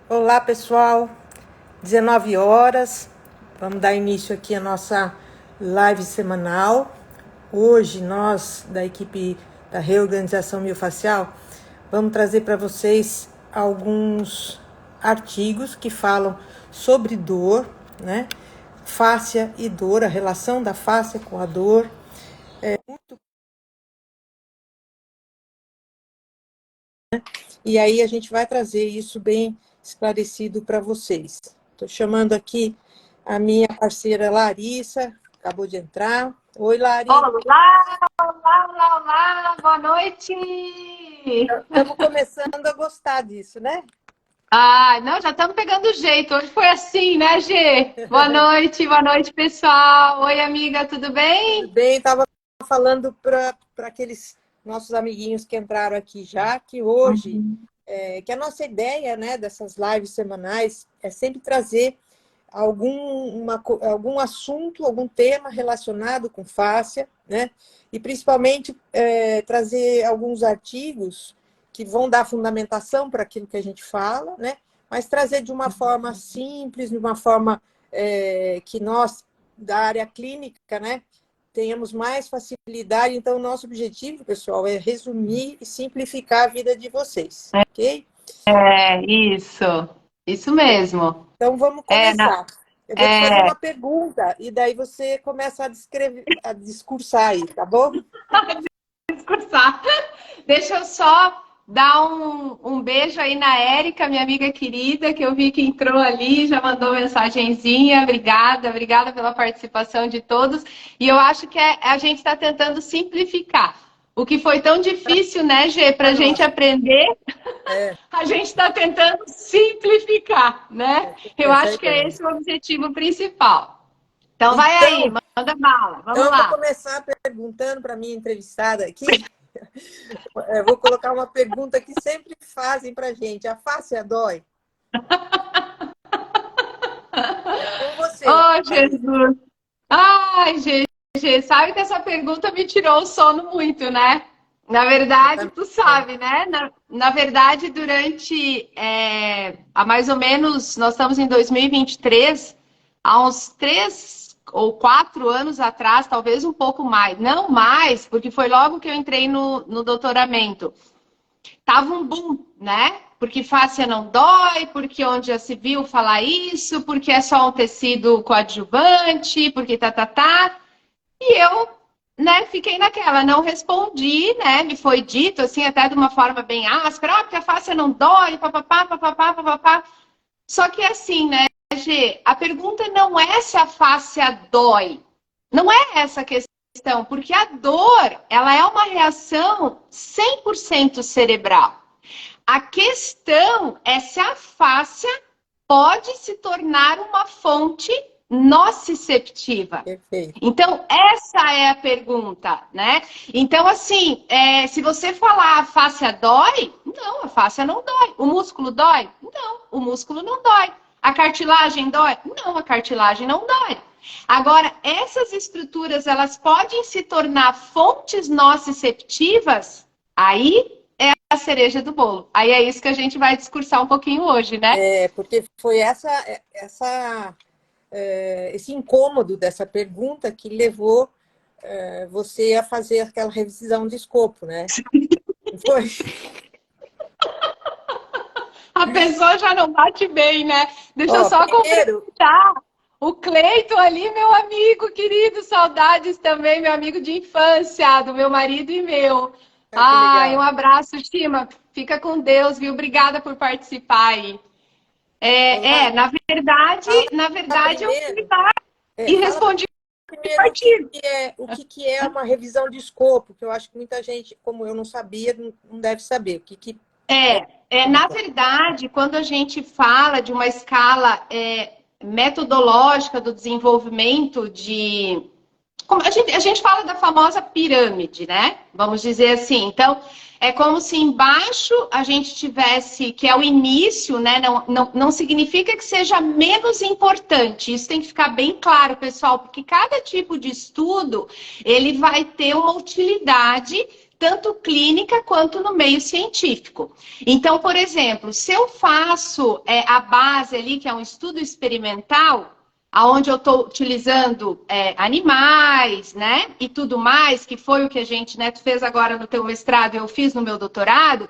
Olá, pessoal. 19 horas. Vamos dar início aqui à nossa live semanal. Hoje, nós, da equipe da Reorganização Miofascial, vamos trazer para vocês alguns artigos que falam sobre dor, né? Fáscia e dor, a relação da fáscia com a dor. E aí a gente vai trazer isso bem esclarecido para vocês. Estou chamando aqui a minha parceira Larissa, acabou de entrar. Oi, Lari. Olá, olá, olá, olá, boa noite! Estamos começando a gostar disso, né? Ah, não, já estamos pegando o jeito. Hoje foi assim, né, Gê? Boa noite, pessoal. Oi, amiga, tudo Tudo bem? bem, estava falando para aqueles nossos amiguinhos que entraram aqui já, que hoje, que a nossa ideia, né, dessas lives semanais é sempre trazer algum assunto, algum tema relacionado com fáscia, né? E principalmente trazer alguns artigos que vão dar fundamentação para aquilo que a gente fala, né? Mas trazer de uma forma simples, de uma forma que nós, da área clínica, né, tenhamos mais facilidade. Então, o nosso objetivo, pessoal, é resumir e simplificar a vida de vocês, ok? É, isso mesmo. Então, vamos É, começar. Eu vou te fazer é, uma pergunta e daí você começa a discursar aí, tá bom? discursar. Deixa eu só dar um beijo aí na Érica, minha amiga querida, que eu vi que entrou ali, já mandou mensagenzinha. Obrigada, obrigada pela participação de todos. E eu acho que a gente está tentando simplificar. O que foi tão difícil, né, Gê, para Para a gente nós. aprender, É, a gente está tentando simplificar, né? Eu essa é a acho que é ideia. esse o objetivo principal. Então vai aí, Então, manda bala, então vamos eu vou lá. começar perguntando para a minha entrevistada aqui. Eu vou colocar uma pergunta que sempre fazem para a gente. A face dói? É com você, Oh, Larissa. Jesus! Ai, GG, sabe que essa pergunta me tirou o sono muito, né? Na Eu verdade, tu também. sabe, né? Na verdade, durante há mais ou menos, nós estamos em 2023, há uns 3 ou 4 anos atrás, talvez um pouco mais, não mais, porque foi logo que eu entrei no doutoramento. Tava um boom, né? Porque fáscia não dói, porque onde já se viu falar isso, porque é só um tecido coadjuvante, porque tá. E eu, né, fiquei naquela, não respondi, né? Me foi dito, assim, até de uma forma bem áspera, porque a fáscia não dói, papapá, papapá, papapá. Só que assim, né, Gê, a pergunta não é se a fáscia dói. Não é essa a questão, porque a dor, ela é uma reação 100% cerebral. A questão é se a fáscia pode se tornar uma fonte nociceptiva. Perfeito. Então, essa é a pergunta, né? Então, assim, se você falar a fáscia dói, não, a fáscia não dói. O músculo dói? Não, o músculo não dói. A cartilagem dói? Não, a cartilagem não dói. Agora, essas estruturas, elas podem se tornar fontes nociceptivas? Aí é a cereja do bolo. Aí é isso que a gente vai discursar um pouquinho hoje, né? Porque foi esse incômodo dessa pergunta que levou você a fazer aquela revisão de escopo, né? Foi. A pessoa já não bate bem, né? Deixa eu Ó, só primeiro, complementar. O Cleito ali, meu amigo querido, saudades também, meu amigo de infância, do meu marido e meu. que Ai, um legal. abraço, Estima. Fica com Deus, viu? Obrigada por participar aí. Olá, fala Na verdade, eu fui primeiro, lá e fala respondi o primeiro artigo. o que é uma revisão de escopo, que eu acho que muita gente, como eu não sabia, não deve saber. O que é Na então. verdade, quando a gente fala de uma escala metodológica do desenvolvimento de a gente fala da famosa pirâmide, né? Vamos dizer assim. Então, é como se embaixo a gente tivesse, que é o início, né? Não significa que seja menos importante. Isso tem que ficar bem claro, pessoal, porque cada tipo de estudo, ele vai ter uma utilidade tanto clínica quanto no meio científico. Então, por exemplo, se eu faço a base ali, que é um estudo experimental, onde eu estou utilizando animais, né, e tudo mais, que foi o que a gente, né, tu fez agora no teu mestrado e eu fiz no meu doutorado,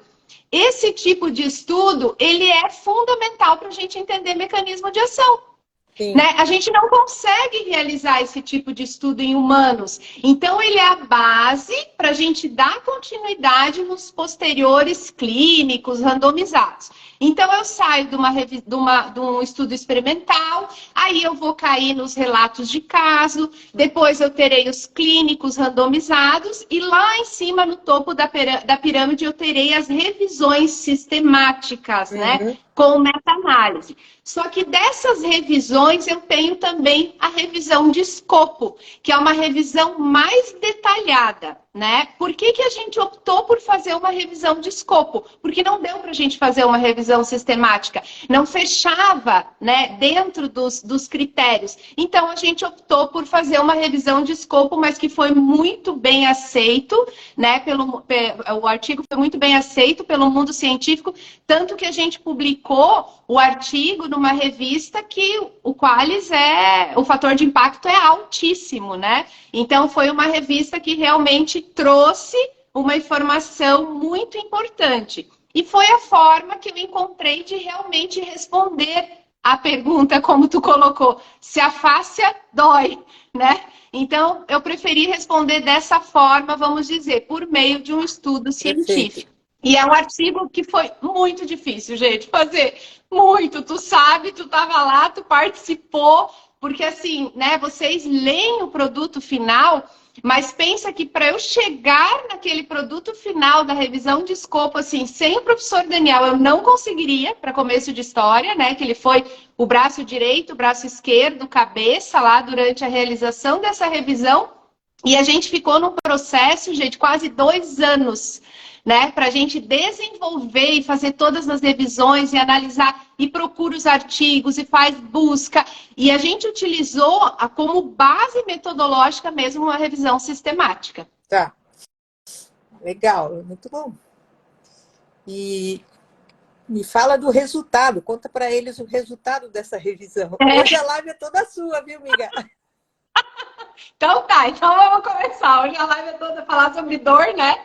esse tipo de estudo, ele é fundamental para a gente entender mecanismo de ação. Né? A gente não consegue realizar esse tipo de estudo em humanos. Então, ele é a base para a gente dar continuidade nos posteriores clínicos randomizados. Então, eu saio de um estudo experimental, aí eu vou cair nos relatos de caso, depois eu terei os clínicos randomizados, e lá em cima, no topo da pirâmide, eu terei as revisões sistemáticas, né? Com meta-análise. Só que dessas revisões eu tenho também a revisão de escopo, que é uma revisão mais detalhada, né? Por que a gente optou por fazer uma revisão de escopo? Porque não deu para a gente fazer uma revisão sistemática, não fechava, né, dentro dos critérios. Então a gente optou por fazer uma revisão de escopo, mas que foi muito bem aceito, né? O artigo foi muito bem aceito pelo mundo científico, tanto que a gente publicou o artigo numa revista que o Qualis o fator de impacto é altíssimo, né? Então foi uma revista que realmente trouxe uma informação muito importante. E foi a forma que eu encontrei de realmente responder a pergunta, como tu colocou, se a fáscia dói, né? Então, eu preferi responder dessa forma, vamos dizer, por meio de um estudo científico. Perfeito. E é um artigo que foi muito difícil, gente, fazer. Muito. Tu sabe, tu estava lá, tu participou, porque assim, né, vocês leem o produto final, mas pensa que para eu chegar naquele produto final da revisão de escopo, assim, sem o professor Daniel, eu não conseguiria, para começo de história, né, que ele foi o braço direito, o braço esquerdo, cabeça lá durante a realização dessa revisão, e a gente ficou num processo, gente, quase 2 anos, né, para a gente desenvolver e fazer todas as revisões e analisar e procura os artigos e faz busca. E a gente utilizou como base metodológica mesmo uma revisão sistemática. Tá. Legal, muito bom. E me fala do resultado, conta para eles o resultado dessa revisão. Hoje a live é toda sua, viu, amiga? Então tá, então vamos começar. Hoje a live é toda falar sobre dor, né?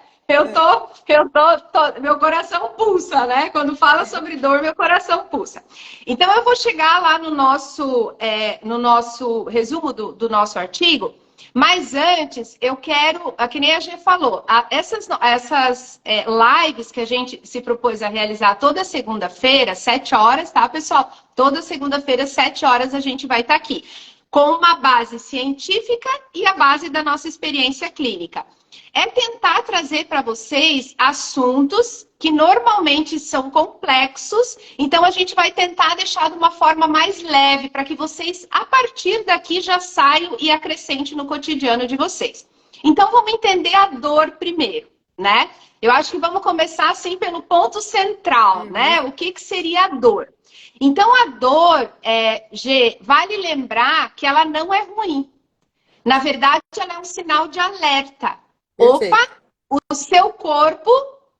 Meu coração pulsa, né? Quando fala sobre dor, meu coração pulsa. Então, eu vou chegar lá no nosso resumo do nosso artigo, mas antes, eu quero, que nem a Gê falou, essas lives que a gente se propôs a realizar toda segunda-feira, 7 horas, tá, pessoal? Toda segunda-feira, 7 horas, a gente vai estar aqui, com uma base científica e a base da nossa experiência clínica. É tentar trazer para vocês assuntos que normalmente são complexos, então a gente vai tentar deixar de uma forma mais leve para que vocês, a partir daqui, já saiam e acrescentem no cotidiano de vocês. Então, vamos entender a dor primeiro, né? Eu acho que vamos começar, assim, pelo ponto central, né? O que seria a dor? Então, a dor, vale lembrar que ela não é ruim. Na verdade, ela é um sinal de alerta. Perfeito. Opa, o seu corpo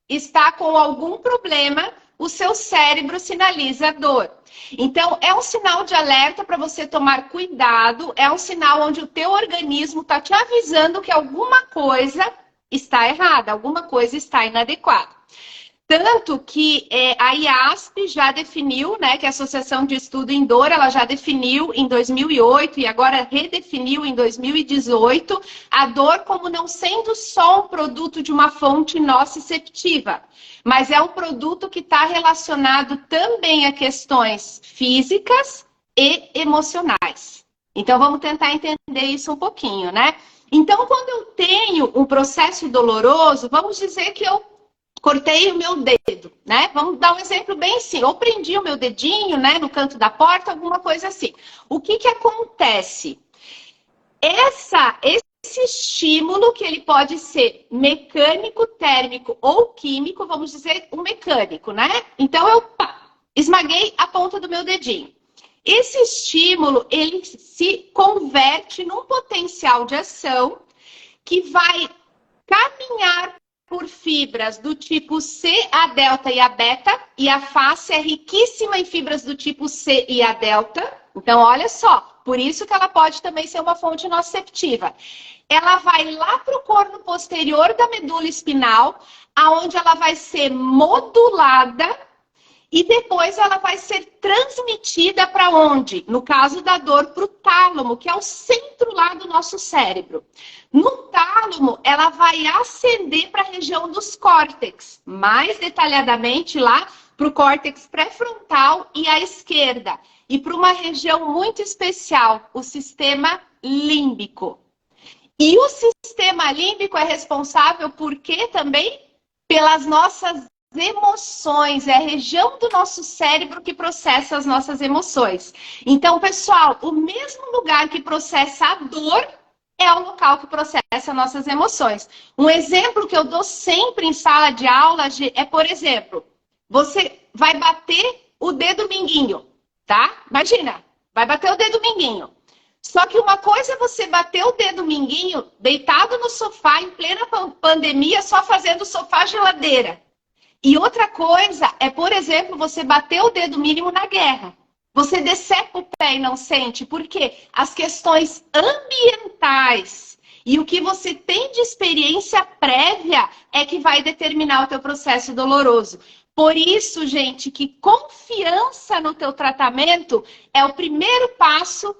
está com algum problema, o seu cérebro sinaliza dor. Então, é um sinal de alerta para você tomar cuidado, é um sinal onde o teu organismo está te avisando que alguma coisa está errada, alguma coisa está inadequada. Tanto que a IASP já definiu, né, que a Associação de Estudo em Dor, ela já definiu em 2008 e agora redefiniu em 2018 a dor como não sendo só um produto de uma fonte nociceptiva, mas é um produto que está relacionado também a questões físicas e emocionais. Então, vamos tentar entender isso um pouquinho, né? Então, quando eu tenho um processo doloroso, vamos dizer que eu cortei o meu dedo, né? Vamos dar um exemplo bem assim. Ou prendi o meu dedinho, né, no canto da porta, alguma coisa assim. O que acontece? Esse estímulo, que ele pode ser mecânico, térmico ou químico, vamos dizer um mecânico, né? Então, eu esmaguei a ponta do meu dedinho. Esse estímulo, ele se converte num potencial de ação que vai caminhar por fibras do tipo C, A delta e A beta, e a face é riquíssima em fibras do tipo C e A delta. Então, olha só, por isso que ela pode também ser uma fonte nociceptiva. Ela vai lá para o corno posterior da medula espinal, aonde ela vai ser modulada e depois ela vai ser transmitida para onde? No caso da dor, para o tálamo, que é o centro lá do nosso cérebro. No tálamo, ela vai ascender para a região dos córtex, mais detalhadamente lá para o córtex pré-frontal e à esquerda. E para uma região muito especial, o sistema límbico. E o sistema límbico é responsável por quê também? Pelas nossas emoções, é a região do nosso cérebro que processa as nossas emoções. Então, pessoal, o mesmo lugar que processa a dor é o local que processa nossas emoções. Um exemplo que eu dou sempre em sala de aula é, por exemplo, você vai bater o dedo mindinho, tá? Imagina, vai bater o dedo mindinho. Só que uma coisa é você bater o dedo mindinho deitado no sofá em plena pandemia, só fazendo sofá geladeira. E outra coisa é, por exemplo, você bater o dedo mínimo na guerra. Você decepa o pé e não sente. Por quê? As questões ambientais e o que você tem de experiência prévia é que vai determinar o teu processo doloroso. Por isso, gente, que confiança no teu tratamento é o primeiro passo.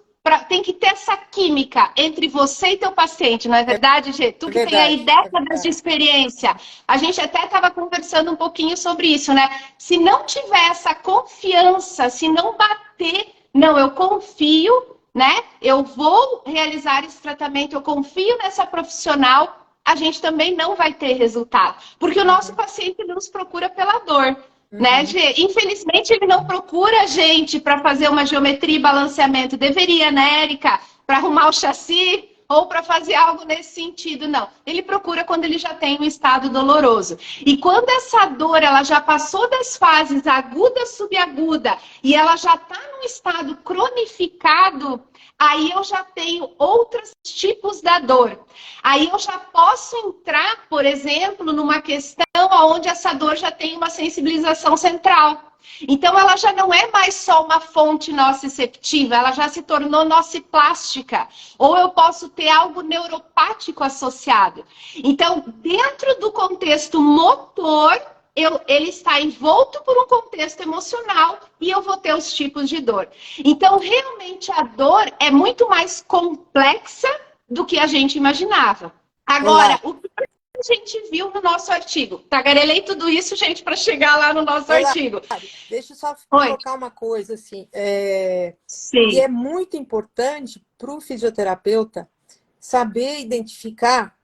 Tem que ter essa química entre você e teu paciente, não é verdade, Gê? Tu que tem aí décadas de experiência. A gente até estava conversando um pouquinho sobre isso, né? Se não tiver essa confiança, se não bater, não, eu confio, né? Eu vou realizar esse tratamento, eu confio nessa profissional, a gente também não vai ter resultado. Porque o nosso paciente nos procura pela dor. Né, Gê? Infelizmente, ele não procura a gente para fazer uma geometria e balanceamento. Deveria, né, Érica? Para arrumar o chassi ou para fazer algo nesse sentido, não. Ele procura quando ele já tem um estado doloroso. E quando essa dor ela já passou das fases aguda, subaguda, e ela já está num estado cronificado, aí eu já tenho outros tipos da dor. Aí eu já posso entrar, por exemplo, numa questão onde essa dor já tem uma sensibilização central. Então, ela já não é mais só uma fonte nociceptiva, ela já se tornou nociplástica. Ou eu posso ter algo neuropático associado. Então, dentro do contexto motor, ele está envolto por um contexto emocional e eu vou ter os tipos de dor. Então, realmente, a dor é muito mais complexa do que a gente imaginava. Agora, o que a gente viu no nosso artigo? Tagarelei tudo isso, gente, para chegar lá no nosso artigo. Deixa eu só colocar uma coisa assim. E é muito importante para o fisioterapeuta saber identificar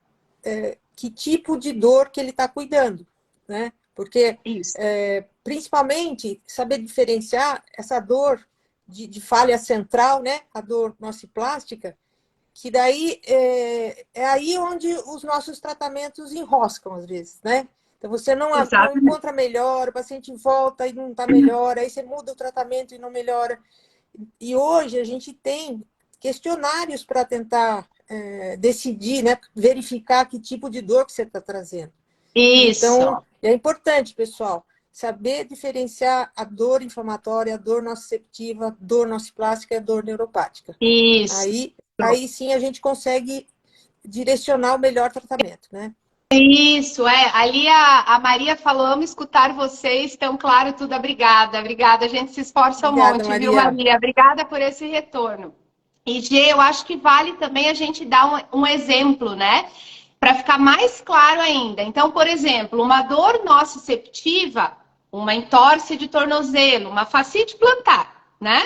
que tipo de dor que ele está cuidando, né? Porque, principalmente, saber diferenciar essa dor de falha central, né? A dor nociplástica, que daí é aí onde os nossos tratamentos enroscam, às vezes, né? Então, você não encontra melhor, o paciente volta e não está melhor, aí você muda o tratamento e não melhora. E hoje a gente tem questionários para tentar decidir, né? Verificar que tipo de dor que você está trazendo. Isso. Então, é importante, pessoal, saber diferenciar a dor inflamatória, a dor nociceptiva, a dor nociplástica e a dor neuropática. Isso. Aí sim a gente consegue direcionar o melhor tratamento, né? Isso, ali a Maria falou, amo escutar vocês, então, claro, tudo, obrigada, a gente se esforça um monte, Maria. Viu, Maria? Obrigada por esse retorno. E, Gê, eu acho que vale também a gente dar um exemplo, né? Para ficar mais claro ainda. Então, por exemplo, uma dor nociceptiva, uma entorse de tornozelo, uma fascite plantar, né?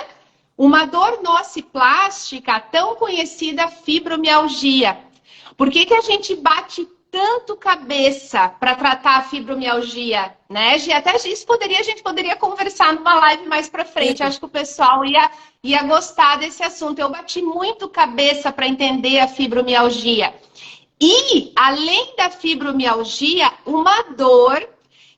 Uma dor nociplástica, tão conhecida fibromialgia. Por que a gente bate tanto cabeça para tratar a fibromialgia, né? Até isso a gente poderia conversar numa live mais para frente. Acho que o pessoal ia gostar desse assunto. Eu bati muito cabeça para entender a fibromialgia. E, além da fibromialgia, uma dor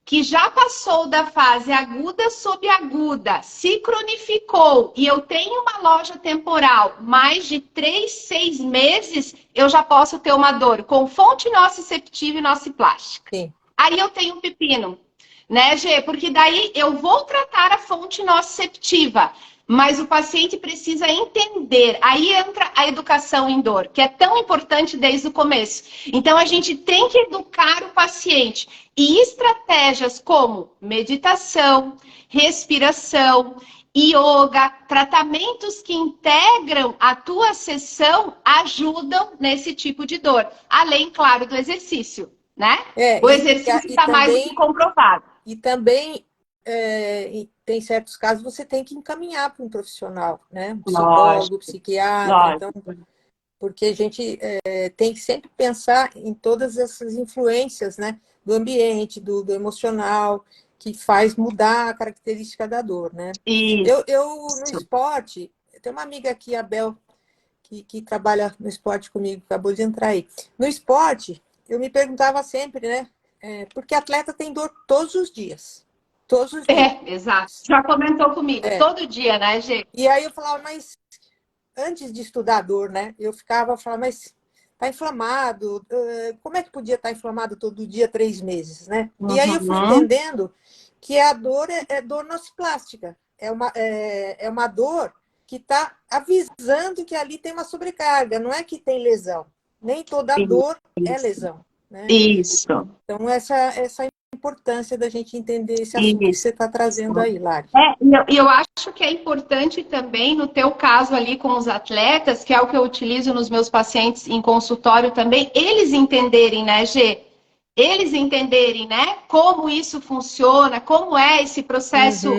que já passou da fase aguda subaguda, se cronificou e eu tenho uma loja temporal mais de 3, 6 meses, eu já posso ter uma dor com fonte nociceptiva e nociplástica. Sim. Aí eu tenho um pepino, né, Gê? Porque daí eu vou tratar a fonte nociceptiva, mas o paciente precisa entender. Aí entra a educação em dor, que é tão importante desde o começo. Então, a gente tem que educar o paciente. E estratégias como meditação, respiração, yoga, tratamentos que integram a tua sessão ajudam nesse tipo de dor. Além, claro, do exercício, né? O exercício está mais do que comprovado. E também, tem certos casos, você tem que encaminhar para um profissional, né? Um psicólogo, psiquiatra. Então, porque a gente tem que sempre pensar em todas essas influências, né? Do ambiente, do emocional, que faz mudar a característica da dor, né? Eu no esporte, tem uma amiga aqui, a Bel, que trabalha no esporte comigo, acabou de entrar aí. No esporte, eu me perguntava sempre, né? Porque atleta tem dor todos os dias. Todos os dias. Exato. Já comentou comigo. Todo dia, né, gente? E aí eu falava, mas antes de estudar a dor, né? Eu falava, mas tá inflamado. Como é que podia estar inflamado todo dia 3 meses, né? E aí eu fui entendendo que a dor é dor nociplástica. É uma dor que está avisando que ali tem uma sobrecarga. Não é que tem lesão. Nem toda dor é lesão. Né? Isso. Então, essa importância da gente entender esse assunto que você está trazendo aí, Lari. Eu acho que é importante também, no teu caso ali com os atletas, que é o que eu utilizo nos meus pacientes em consultório também, eles entenderem, né, Gê? Eles entenderem, né, como isso funciona, como é esse processo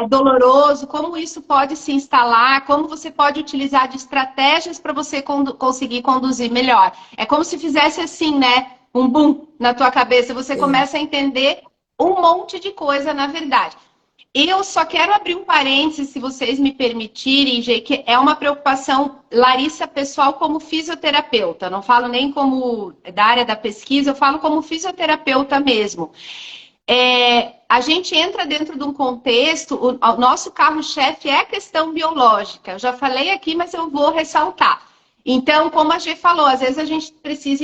doloroso, como isso pode se instalar, como você pode utilizar de estratégias para você conseguir conduzir melhor. É como se fizesse assim, né? Um boom na tua cabeça, você começa a entender um monte de coisa, na verdade. Eu só quero abrir um parênteses, se vocês me permitirem, Gê, que é uma preocupação, Larissa, pessoal, como fisioterapeuta. Não falo nem como da área da pesquisa, eu falo como fisioterapeuta mesmo. A gente entra dentro de um contexto, o nosso carro-chefe é a questão biológica. Eu já falei aqui, mas eu vou ressaltar. Então, como a Gê falou, às vezes a gente precisa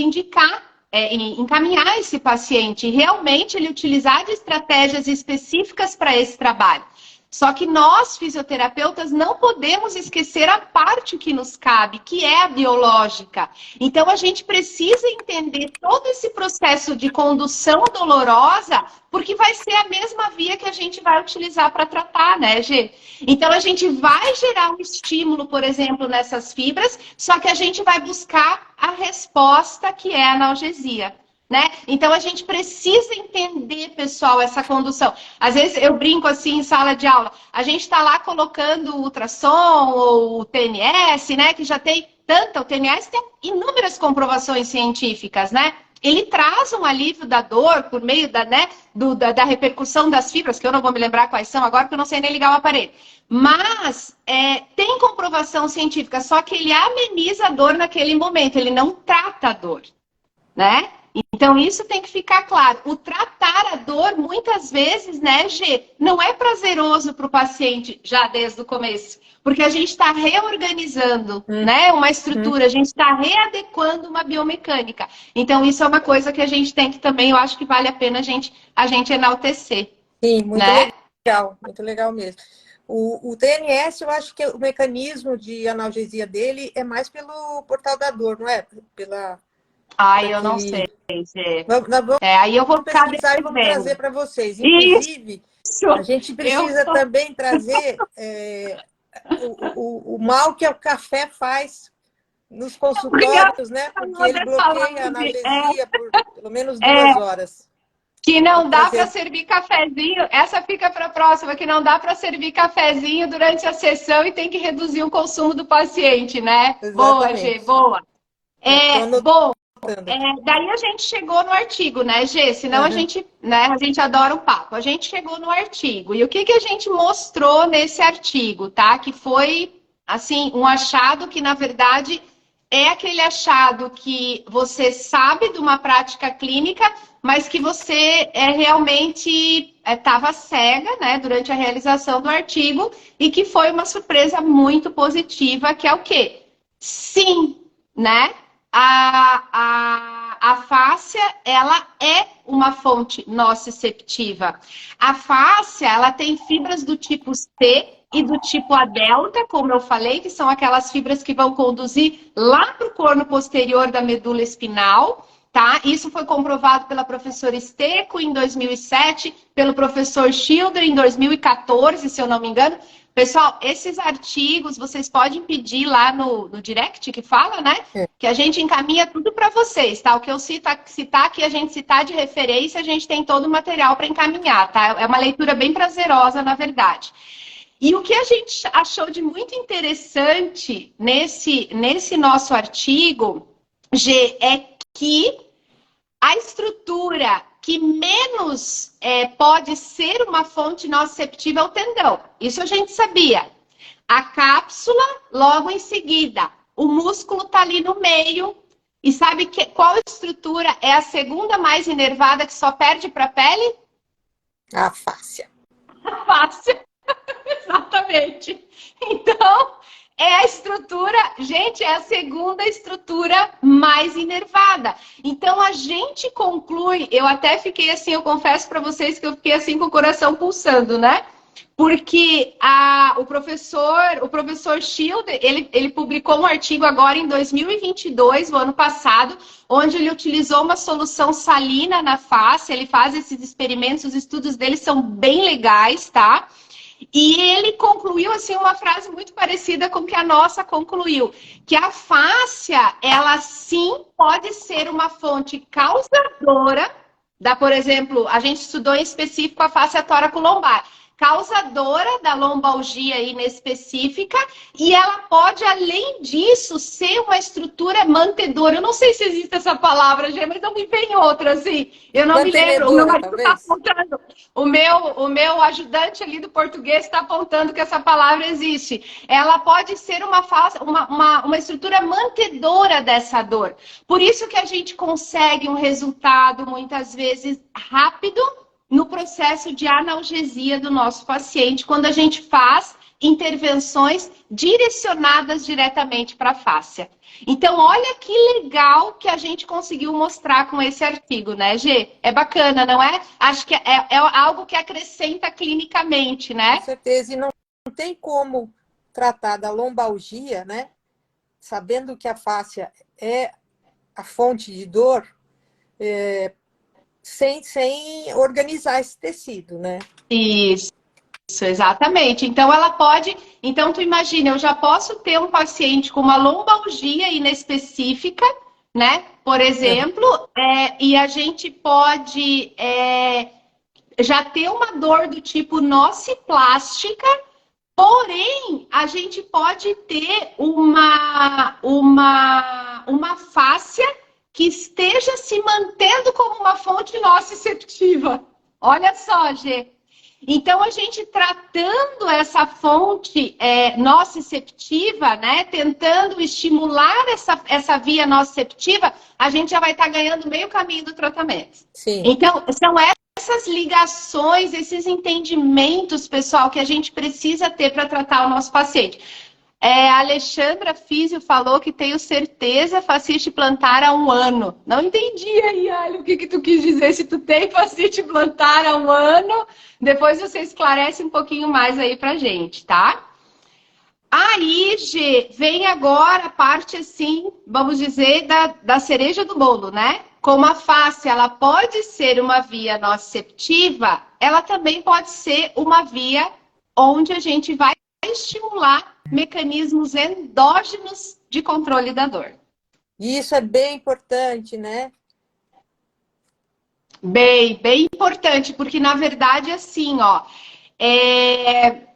encaminhar esse paciente e realmente ele utilizar de estratégias específicas para esse trabalho. Só que nós, fisioterapeutas, não podemos esquecer a parte que nos cabe, que é a biológica. Então, a gente precisa entender todo esse processo de condução dolorosa, porque vai ser a mesma via que a gente vai utilizar para tratar, né, Gê? Então, a gente vai gerar um estímulo, por exemplo, nessas fibras, só que a gente vai buscar a resposta que é a analgesia. Né? Então, a gente precisa entender, pessoal, essa condução. Às vezes, eu brinco assim em sala de aula, a gente está lá colocando o ultrassom ou o TNS, né? Que já tem o TNS tem inúmeras comprovações científicas, né? Ele traz um alívio da dor por meio da repercussão das fibras, que eu não vou me lembrar quais são agora, porque eu não sei nem ligar o aparelho. Mas tem comprovação científica, só que ele ameniza a dor naquele momento, ele não trata a dor, né? Então, isso tem que ficar claro. O tratar a dor, muitas vezes, né, Gê, não é prazeroso para o paciente já desde o começo. Porque a gente está reorganizando né, uma estrutura, a gente está readequando uma biomecânica. Então, isso é uma coisa que a gente tem que também, eu acho que vale a pena a gente enaltecer. Sim, muito legal mesmo. O TNS, eu acho que o mecanismo de analgesia dele é mais pelo portal da dor, não é? Eu não sei. Aí eu vou pesquisar e vamos trazer para vocês. Inclusive, a gente precisa também trazer o mal que o café faz nos consultórios, né? Porque ele bloqueia a analgesia por pelo menos 2 horas. Que não dá para servir cafezinho, essa fica para a próxima, que não dá para servir cafezinho durante a sessão e tem que reduzir o consumo do paciente, né? Exatamente. Boa, Gê, boa. Daí a gente chegou no artigo, né, Gê? Senão a gente adora um papo. A gente chegou no artigo. E o que a gente mostrou nesse artigo, tá? Que foi, assim, um achado que, na verdade, é aquele achado que você sabe de uma prática clínica, mas que você realmente estava cega, né, durante a realização do artigo, e que foi uma surpresa muito positiva, que é o quê? Sim, né? A fáscia, ela é uma fonte nociceptiva. A fáscia, ela tem fibras do tipo C e do tipo A delta, como eu falei, que são aquelas fibras que vão conduzir lá para o corno posterior da medula espinal, tá? Isso foi comprovado pela professora Esteco em 2007, pelo professor Schilder em 2014, se eu não me engano. Pessoal, esses artigos vocês podem pedir lá no direct que fala, né? Que a gente encaminha tudo para vocês, tá? O que eu citar aqui, a gente citar de referência, a gente tem todo o material para encaminhar, tá? É uma leitura bem prazerosa, na verdade. E o que a gente achou de muito interessante nesse nosso artigo, G, é que a estrutura que menos pode ser uma fonte nociceptiva é o tendão. Isso a gente sabia. A cápsula, logo em seguida. O músculo está ali no meio. E sabe qual estrutura é a segunda mais inervada que só perde para a pele? A fáscia. A fáscia. Exatamente. Então, é a estrutura, gente, é a segunda estrutura mais inervada. Então, a gente conclui, eu até fiquei assim, eu confesso para vocês que eu fiquei assim com o coração pulsando, né? Porque o professor Schilder, ele publicou um artigo agora em 2022, o ano passado, onde ele utilizou uma solução salina na face, ele faz esses experimentos, os estudos dele são bem legais, tá? E ele concluiu assim uma frase muito parecida com que a nossa concluiu, que a fáscia, ela sim pode ser uma fonte causadora por exemplo, a gente estudou em específico a fáscia tóraco-lombar, causadora da lombalgia inespecífica, e ela pode, além disso, ser uma estrutura mantedora. Eu não sei se existe essa palavra, Gê, mas não me vem outra, assim. Eu não me lembro. O meu marido está apontando. O meu ajudante ali do português está apontando que essa palavra existe. Ela pode ser uma estrutura mantedora dessa dor. Por isso que a gente consegue um resultado, muitas vezes, rápido, no processo de analgesia do nosso paciente, quando a gente faz intervenções direcionadas diretamente para a fáscia. Então, olha que legal que a gente conseguiu mostrar com esse artigo, né, Gê? É bacana, não é? Acho que é algo que acrescenta clinicamente, né? Com certeza, e não tem como tratar da lombalgia, né? Sabendo que a fáscia é a fonte de dor, sem organizar esse tecido, né? Isso, exatamente. Então, ela pode... Então, tu imagina, eu já posso ter um paciente com uma lombalgia inespecífica, né? Por exemplo, e a gente pode já ter uma dor do tipo nociplástica, porém, a gente pode ter uma fáscia que esteja se mantendo como uma fonte nociceptiva. Olha só, Gê. Então, a gente tratando essa fonte nociceptiva, né, tentando estimular essa via nociceptiva, a gente já vai estar ganhando meio caminho do tratamento. Sim. Então, são essas ligações, esses entendimentos, pessoal, que a gente precisa ter para tratar o nosso paciente. A Alexandra Físio falou que tenho certeza fascite plantar há 1 ano. Não entendi aí, Ali, o que tu quis dizer. Se tu tem fascite plantar há 1 ano, depois você esclarece um pouquinho mais aí pra gente, tá? Aí, Gê, vem agora a parte, assim, vamos dizer, da cereja do bolo, né? Como a fáscia, ela pode ser uma via nociceptiva, ela também pode ser uma via onde a gente vai estimular mecanismos endógenos de controle da dor. E isso é bem importante, né? Bem importante, porque na verdade, assim, ó,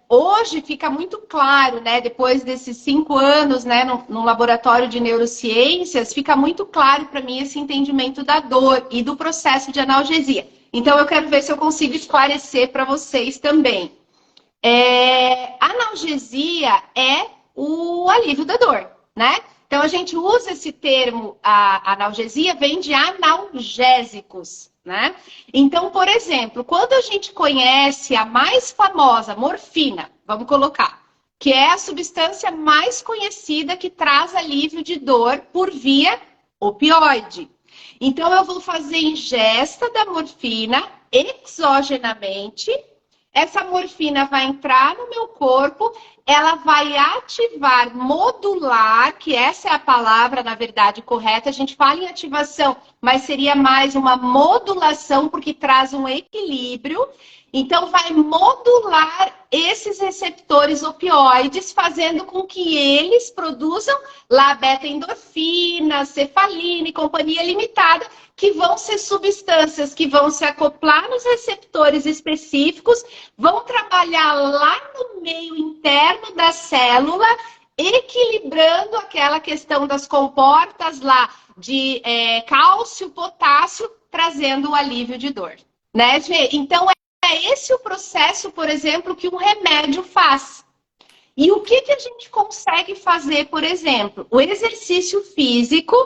hoje fica muito claro, né, depois desses 5 anos, né, no laboratório de neurociências, fica muito claro para mim esse entendimento da dor e do processo de analgesia. Então, eu quero ver se eu consigo esclarecer para vocês também. Analgesia é o alívio da dor, né? Então, a gente usa esse termo, a analgesia vem de analgésicos, né? Então, por exemplo, quando a gente conhece a mais famosa, morfina, vamos colocar, que é a substância mais conhecida que traz alívio de dor por via opioide. Então, eu vou fazer ingesta da morfina exogenamente. Essa morfina vai entrar no meu corpo, ela vai ativar, modular, que essa é a palavra, na verdade, correta. A gente fala em ativação, mas seria mais uma modulação, porque traz um equilíbrio. Então, vai modular esses receptores opioides, fazendo com que eles produzam lá beta-endorfina, cefalina e companhia limitada, que vão ser substâncias que vão se acoplar nos receptores específicos, vão trabalhar lá no meio interno da célula, equilibrando aquela questão das comportas lá de cálcio, potássio, trazendo o alívio de dor. Né, Gê? Então, é esse o processo, por exemplo, que um remédio faz. E o que a gente consegue fazer, por exemplo? O exercício físico,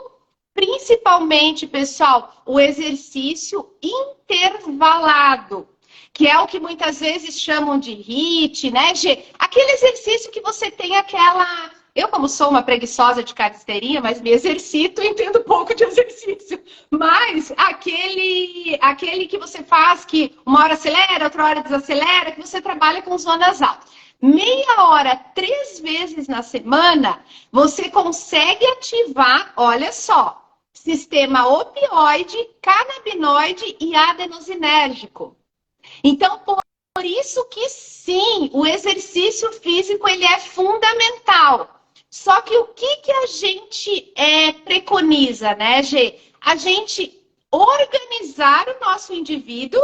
principalmente, pessoal, o exercício intervalado, que é o que muitas vezes chamam de HIIT, né, Gê? Aquele exercício que você tem aquela... Eu, como sou uma preguiçosa de carteirinha, mas me exercito, entendo pouco de exercício. Mas aquele que você faz, que uma hora acelera, outra hora desacelera, que você trabalha com zonas altas. Meia hora, 3 vezes na semana, você consegue ativar, olha só, sistema opioide, canabinoide e adenosinérgico. Então, por isso que sim, o exercício físico ele é fundamental. Só que o que a gente preconiza, né, Gê? A gente organizar o nosso indivíduo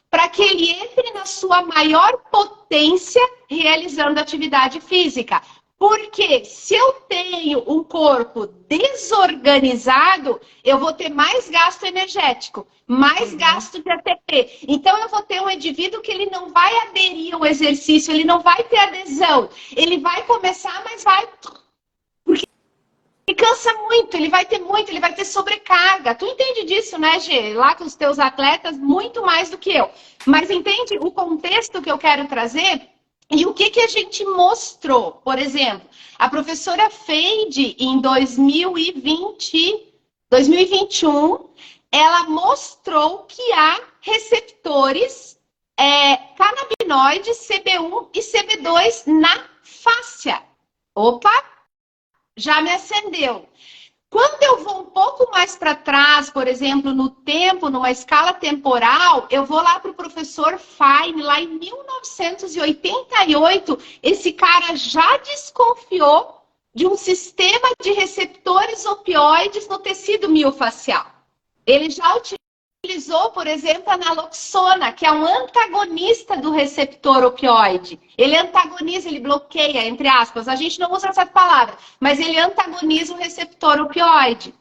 para que ele entre na sua maior potência realizando atividade física. Porque se eu tenho um corpo desorganizado, eu vou ter mais gasto energético, mais gasto de ATP. Então, eu vou ter um indivíduo que ele não vai aderir ao exercício, ele não vai ter adesão. Ele vai começar, mas vai... Porque ele cansa muito, ele vai ter sobrecarga. Tu entende disso, né, Gê? Lá com os teus atletas, muito mais do que eu. Mas entende o contexto que eu quero trazer? E o que a gente mostrou? Por exemplo, a professora Feide, em 2021, ela mostrou que há receptores canabinoides CB1 e CB2 na fáscia. Opa, já me acendeu. Quando eu vou um pouco mais para trás, por exemplo, no tempo, numa escala temporal, eu vou lá para o professor Fine, lá em 1988, esse cara já desconfiou de um sistema de receptores opioides no tecido miofacial. Ele já utilizou, por exemplo, a naloxona, que é um antagonista do receptor opioide. Ele antagoniza, ele bloqueia, entre aspas. A gente não usa essa palavra, mas ele antagoniza o receptor opioide.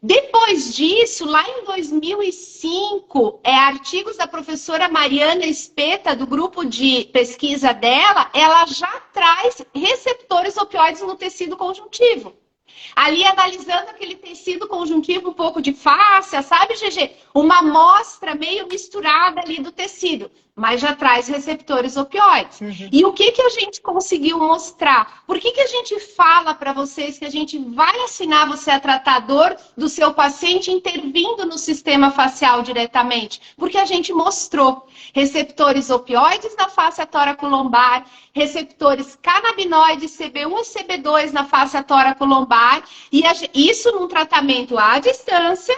Depois disso, lá em 2005, artigos da professora Mariana Espeta, do grupo de pesquisa dela, ela já traz receptores opioides no tecido conjuntivo. Ali analisando aquele tecido conjuntivo, um pouco de fáscia, sabe, GG? Uma amostra meio misturada ali do tecido, mas já traz receptores opioides. Uhum. E o que a gente conseguiu mostrar? Por que a gente fala para vocês que a gente vai ensinar você a tratar a dor do seu paciente intervindo no sistema facial diretamente? Porque a gente mostrou receptores opioides na face tóraco-lombar, receptores canabinoides CB1 e CB2 na face tóraco-lombar, e isso num tratamento à distância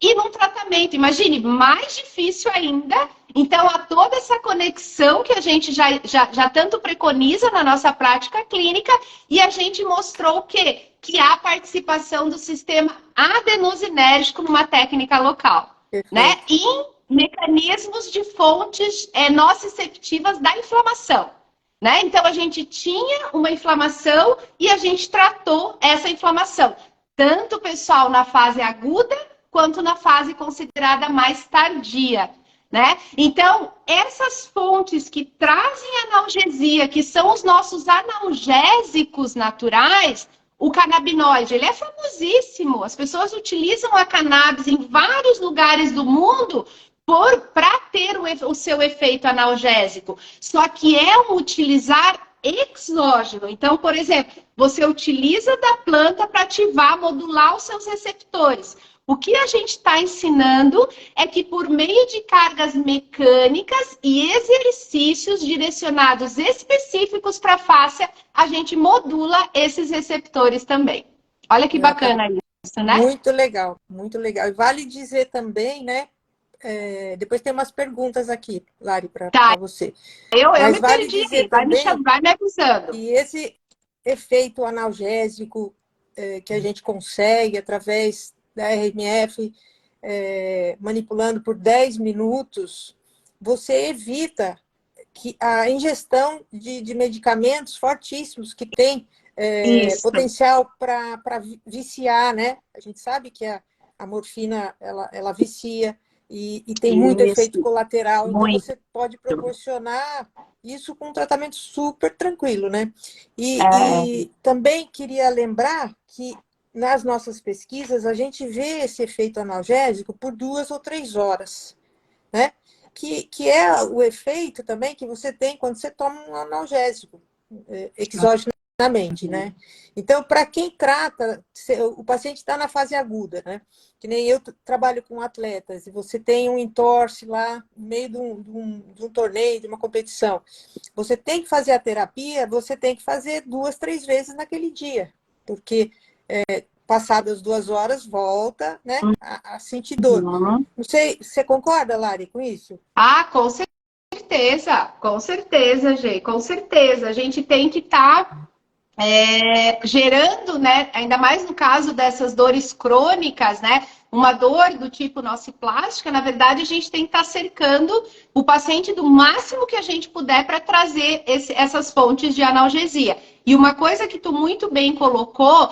e num tratamento, imagine, mais difícil ainda. Então, há toda essa conexão que a gente já tanto preconiza na nossa prática clínica, e a gente mostrou o quê? Que há participação do sistema adenosinérgico numa técnica local, né? E em mecanismos de fontes nociceptivas da inflamação. Né? Então, a gente tinha uma inflamação e a gente tratou essa inflamação. Tanto, pessoal, na fase aguda, quanto na fase considerada mais tardia. Né? Então, essas fontes que trazem analgesia, que são os nossos analgésicos naturais, O canabinoide, ele é famosíssimo. As pessoas utilizam a cannabis em vários lugares do mundo para ter o seu efeito analgésico. Só que é um utilizar exógeno. Então, por exemplo, você utiliza da planta para ativar, modular os seus receptores. O que a gente está ensinando é que por meio de cargas mecânicas e exercícios direcionados específicos para a fáscia, a gente modula esses receptores também. Olha que bacana isso, né? Muito legal, muito legal. E vale dizer também, né? Depois tem umas perguntas aqui, Lari, para você. Eu me perdi, vai me avisando. E esse efeito analgésico que a gente consegue através da RMF, manipulando por 10 minutos, você evita que a ingestão de medicamentos fortíssimos que tem potencial para viciar, né? A gente sabe que a morfina, ela vicia e tem muito efeito colateral. Então, você pode proporcionar isso com um tratamento super tranquilo, né? E também queria lembrar que nas nossas pesquisas, a gente vê esse efeito analgésico por 2 ou 3 horas, né? Que é o efeito também que você tem quando você toma um analgésico exogenamente, né? Então, para quem trata, o paciente está na fase aguda, né? Que nem eu trabalho com atletas, e você tem um entorse lá no meio de um torneio, de uma competição. Você tem que fazer a terapia, você tem que fazer 2, 3 vezes naquele dia, porque passadas 2 horas, volta, né, a sentir dor. Não sei, você concorda, Lari, com isso? Com certeza, Gê, com certeza. A gente tem que estar gerando, né, ainda mais no caso dessas dores crônicas, né, uma dor do tipo nociplástica, na verdade, a gente tem que estar cercando o paciente do máximo que a gente puder para trazer essas fontes de analgesia. E uma coisa que tu muito bem colocou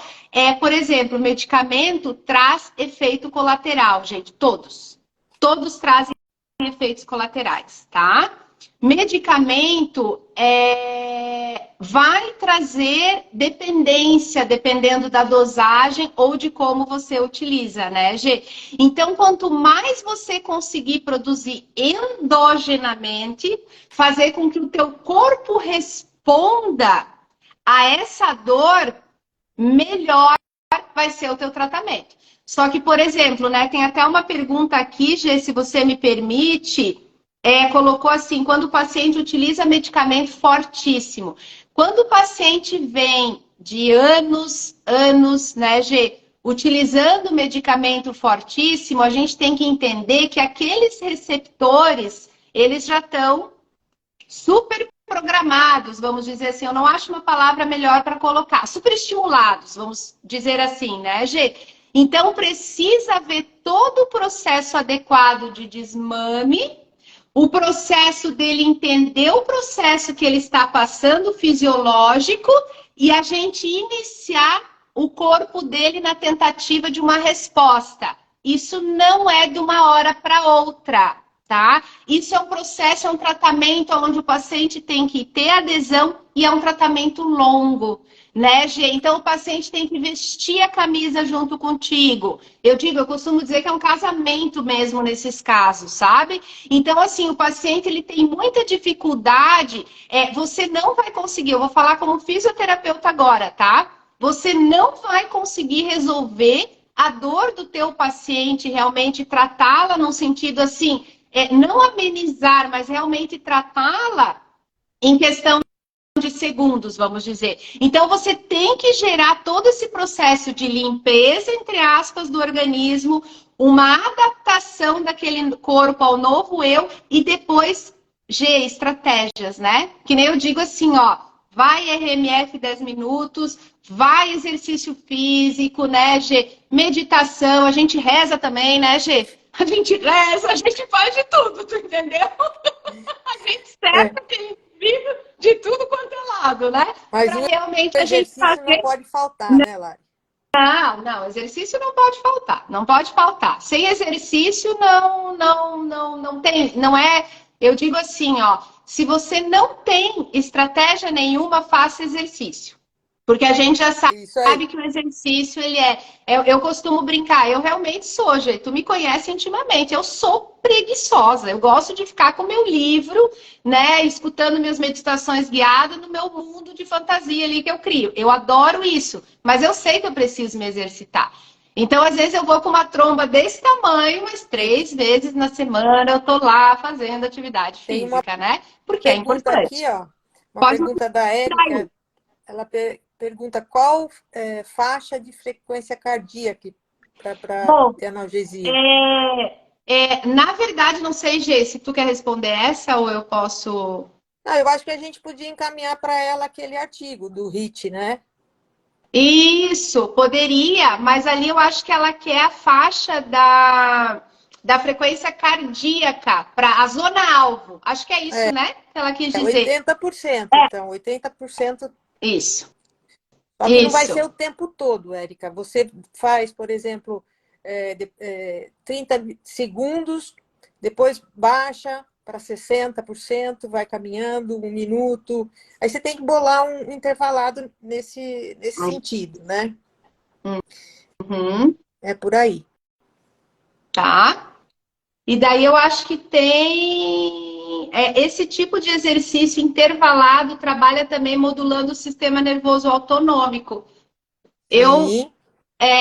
por exemplo, o medicamento traz efeito colateral, gente, todos trazem efeitos colaterais, tá? Medicamento vai trazer dependência, dependendo da dosagem ou de como você utiliza, né, Gê? Então, quanto mais você conseguir produzir endogenamente, fazer com que o teu corpo responda a essa dor, melhor vai ser o teu tratamento. Só que, por exemplo, né, tem até uma pergunta aqui, Gê, se você me permite, colocou assim, quando o paciente utiliza medicamento fortíssimo. Quando o paciente vem de anos, né, Gê, utilizando medicamento fortíssimo, a gente tem que entender que aqueles receptores, eles já estão super programados, vamos dizer assim, eu não acho uma palavra melhor para colocar, superestimulados, vamos dizer assim, né, Gê? Então, precisa ver todo o processo adequado de desmame, o processo dele entender o processo que ele está passando fisiológico e a gente iniciar o corpo dele na tentativa de uma resposta. Isso não é de uma hora para outra. Tá? Isso é um processo, é um tratamento onde o paciente tem que ter adesão e é um tratamento longo, né, Gê? Então, o paciente tem que vestir a camisa junto contigo. Eu costumo dizer que é um casamento mesmo nesses casos, sabe? Então, assim, o paciente, ele tem muita dificuldade, você não vai conseguir, eu vou falar como fisioterapeuta agora, tá? Você não vai conseguir resolver a dor do teu paciente, realmente tratá-la num sentido assim, não amenizar, mas realmente tratá-la em questão de segundos, vamos dizer. Então, você tem que gerar todo esse processo de limpeza, entre aspas, do organismo, uma adaptação daquele corpo ao novo eu e depois, estratégias, né? Que nem eu digo assim, ó, vai RMF 10 minutos, vai exercício físico, né, Gê? Meditação, a gente reza também, né, Gê? A gente reza, a gente faz de tudo, tu entendeu? A gente cerca, a gente vive de tudo quanto é lado, né? Mas pra realmente a gente fazer... não pode faltar, né, Lari? Não, exercício não pode faltar, não pode faltar. Sem exercício não tem, não é, eu digo assim, ó, se você não tem estratégia nenhuma, faça exercício. Porque a gente já Isso aí. sabe que o exercício, ele é... Eu costumo brincar, eu realmente sou, gente. Tu me conhece intimamente. Eu sou preguiçosa. Eu gosto de ficar com o meu livro, né? Escutando minhas meditações guiadas no meu mundo de fantasia ali que eu crio. Eu adoro isso. Mas eu sei que eu preciso me exercitar. Então, às vezes, eu vou com uma tromba desse tamanho, mas 3 vezes na semana eu tô lá fazendo atividade Tem uma física, né? Porque é pergunta importante. aqui, ó. Uma Pode pergunta da mandar Érica. aí. Ela pergunta qual faixa de frequência cardíaca para Bom, ter analgesia. na verdade, não sei, Gê, se tu quer responder essa ou eu posso. Não, eu acho que a gente podia encaminhar para ela aquele artigo do HIIT, né? Isso, poderia, mas ali eu acho que ela quer a faixa da frequência cardíaca para a zona-alvo. Acho que é isso, né? Que ela quis É dizer. 80%, então, 80%. Isso, Só que não vai ser isso. o tempo todo, Érica. Você faz, por exemplo, 30 segundos, depois baixa para 60%, vai caminhando 1 minuto. Aí você tem que bolar um intervalado nesse sentido, né? Uhum, É por aí. tá. E daí eu acho que tem esse tipo de exercício intervalado trabalha também modulando o sistema nervoso autonômico. Eu, Sim,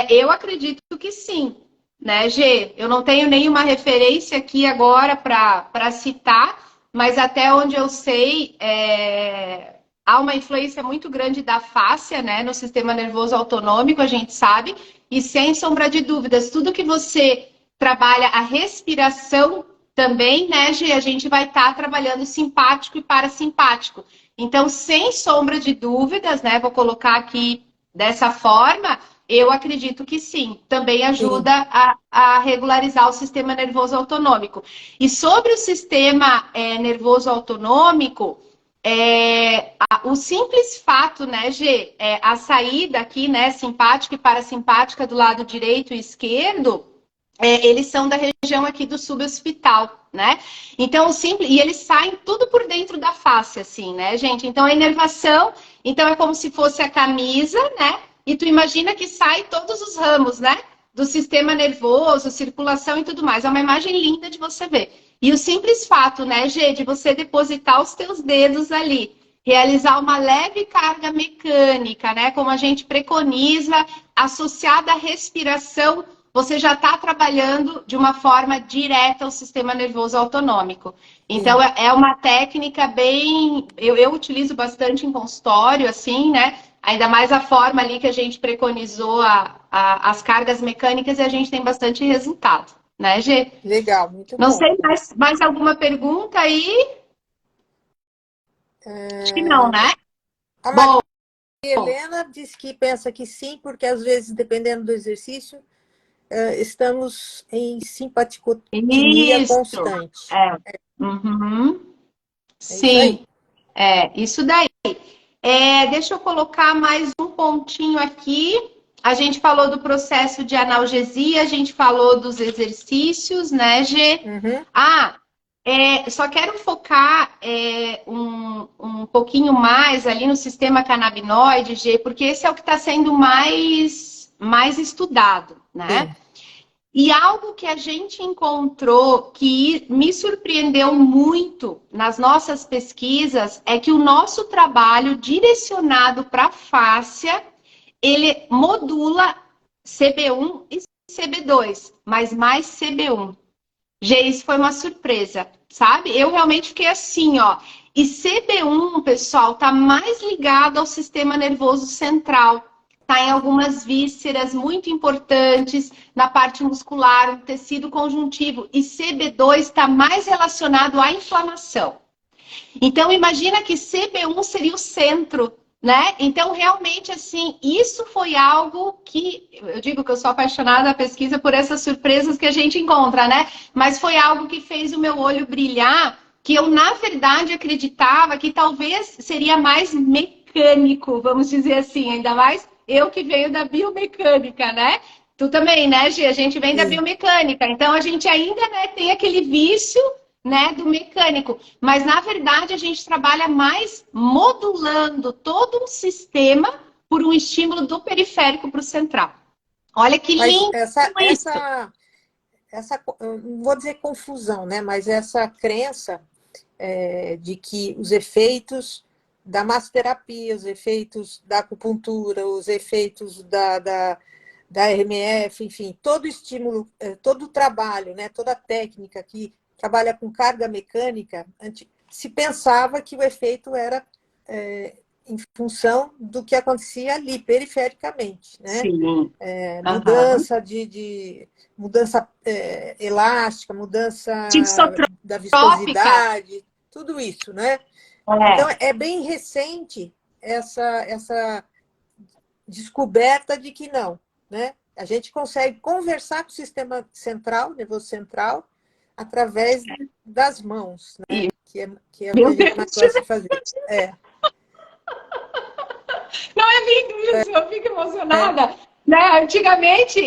eu acredito que sim, né, Gê? Eu não tenho nenhuma referência aqui agora para citar, mas até onde eu sei, há uma influência muito grande da fáscia, né, no sistema nervoso autonômico, a gente sabe, e sem sombra de dúvidas, tudo que você trabalha a respiração também, né, Gê, a gente vai estar trabalhando simpático e parasimpático. Então, sem sombra de dúvidas, né, vou colocar aqui dessa forma, eu acredito que sim. Também sim. ajuda a regularizar o sistema nervoso autonômico. E sobre o sistema nervoso autonômico, o simples fato, né, Gê, a saída aqui, né, simpática e parasimpática do lado direito e esquerdo, eles são da região aqui do suboccipital, né? Então, simples, e eles saem tudo por dentro da face, assim, né, gente? Então, a inervação, então é como se fosse a camisa, né? E tu imagina que sai todos os ramos, né? Do sistema nervoso, circulação e tudo mais. É uma imagem linda de você ver. E o simples fato, né, Gê, de você depositar os teus dedos ali, realizar uma leve carga mecânica, né? Como a gente preconiza, associada à respiração, você já está trabalhando de uma forma direta o sistema nervoso autonômico. Então, Sim. é uma técnica bem... Eu utilizo bastante em consultório, assim, né? Ainda mais a forma ali que a gente preconizou as cargas mecânicas e a gente tem bastante resultado, né, Gê? Legal, muito Não bom. sei, mais alguma pergunta aí? Acho que não, né? A Maria Bom, Helena diz que pensa que sim, porque às vezes, dependendo do exercício, estamos em simpaticotonia isso. constante. É. Uhum. É isso aí. Sim, isso daí. Deixa eu colocar mais um pontinho aqui. A gente falou do processo de analgesia, a gente falou dos exercícios, né, Gê? Uhum. Ah, só quero focar um pouquinho mais ali no sistema canabinoide, Gê, porque esse é o que está sendo mais estudado, né? Sim. E algo que a gente encontrou que me surpreendeu muito nas nossas pesquisas é que o nosso trabalho direcionado para a fáscia, ele modula CB1 e CB2, mas mais CB1. Gente, isso foi uma surpresa, sabe? Eu realmente fiquei assim, ó. E CB1, pessoal, tá mais ligado ao sistema nervoso central. Tá em algumas vísceras muito importantes, na parte muscular, no tecido conjuntivo. E CB2 está mais relacionado à inflamação. Então, imagina que CB1 seria o centro, né? Então, realmente, assim, isso foi algo que... Eu digo que eu sou apaixonada na pesquisa por essas surpresas que a gente encontra, né? Mas foi algo que fez o meu olho brilhar, que eu, na verdade, acreditava que talvez seria mais mecânico, vamos dizer assim, ainda mais eu que venho da biomecânica, né? Tu também, né, Gi? A gente vem da Sim. biomecânica, então a gente ainda, né, tem aquele vício, né, do mecânico. Mas, na verdade, a gente trabalha mais modulando todo um sistema por um estímulo do periférico para o central. Olha que Mas lindo isso. eu não vou dizer confusão, né? Mas essa crença de que os efeitos da massoterapia, os efeitos da acupuntura, os efeitos da RMF, enfim, todo estímulo, todo o trabalho, né? Toda a técnica que trabalha com carga mecânica, se pensava que o efeito era em função do que acontecia ali, perifericamente, né? Sim. Mudança mudança elástica, mudança da Trópica. viscosidade, tudo isso, né? É. Então, é bem recente essa descoberta de que não, né? A gente consegue conversar com o sistema central, nervoso central, através das mãos, né? Que é o que a gente mais gosta de fazer. Não é lindo isso? Eu fico emocionada. Né? Antigamente,